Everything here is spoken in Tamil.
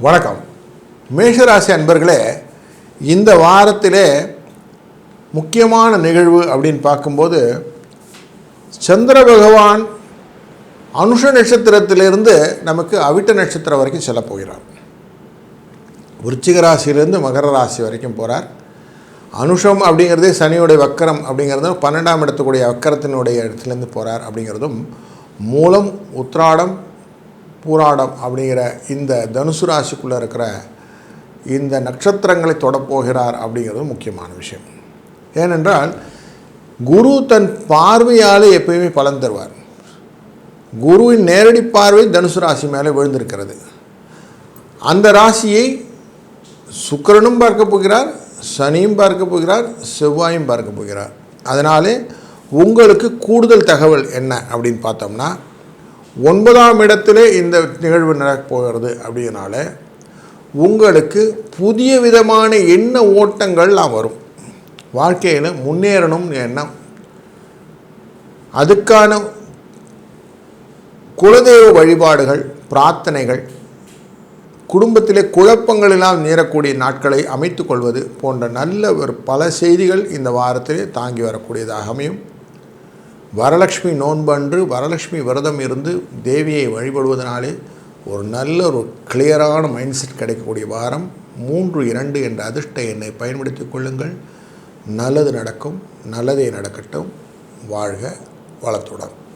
வணக்கம். மேஷராசி அன்பர்களே, இந்த வாரத்திலே முக்கியமான நிகழ்வு அப்படின்னு பார்க்கும்போது, சந்திர பகவான் அனுஷ நட்சத்திரத்திலிருந்து நமக்கு அவிட்ட நட்சத்திரம் வரைக்கும் செல்ல போகிறார். விருச்சிக ராசியிலிருந்து மகர ராசி வரைக்கும் போகிறார். அனுஷம் அப்படிங்கிறதே சனியுடைய வக்கரம் அப்படிங்கிறதும் 12ஆம் இடத்துக்குடைய வக்கரத்தினுடைய இடத்துலேருந்து போகிறார் அப்படிங்கிறதும், மூலம் உத்திராடம் பூராடம் அப்படிங்கிற இந்த தனுசு ராசிக்குள்ளே இருக்கிற இந்த நட்சத்திரங்களை தொடப்போகிறார் அப்படிங்கிறது முக்கியமான விஷயம். ஏனென்றால் குரு தன் பார்வையால் எப்பயுமே பலன் தருவார். குருவின் நேரடி பார்வை தனுசு ராசி மேலே விழுந்திருக்கிறது. அந்த ராசியை சுக்கிரனும் பார்க்க போகிறார், சனியும் பார்க்க போகிறார், செவ்வாயும் பார்க்க போகிறார். அதனாலே உங்களுக்கு கூடுதல் தகவல் என்ன அப்படின்னு பார்த்தோம்னா, 9ஆம் இடத்திலே இந்த நிகழ்வு நடக்கப் போகிறது. அப்படின்னால உங்களுக்கு புதிய விதமான எண்ண ஓட்டங்கள்லாம் வரும். வாழ்க்கையில் முன்னேறணும் எண்ணம், அதுக்கான குலதெய்வ வழிபாடுகள், பிரார்த்தனைகள், குடும்பத்திலே குழப்பங்களெல்லாம் நேரக்கூடிய நாட்களை அமைத்து கொள்வது போன்ற நல்ல ஒரு பல செய்திகள் இந்த வாரத்திலே தாங்கி வரக்கூடியதாக அமையும். வரலட்சுமி நோன்பன்று வரலட்சுமி விரதம் இருந்து தேவியை வழிபடுவதனாலே ஒரு நல்ல ஒரு கிளியரான மைண்ட் செட் கிடைக்கக்கூடிய வாரம். 3-2 என்ற அதிர்ஷ்ட எண்ணை பயன்படுத்தி கொள்ளுங்கள். நல்லது நடக்கும். நல்லதே நடக்கட்டும். வாழ்க வளத்துடன்.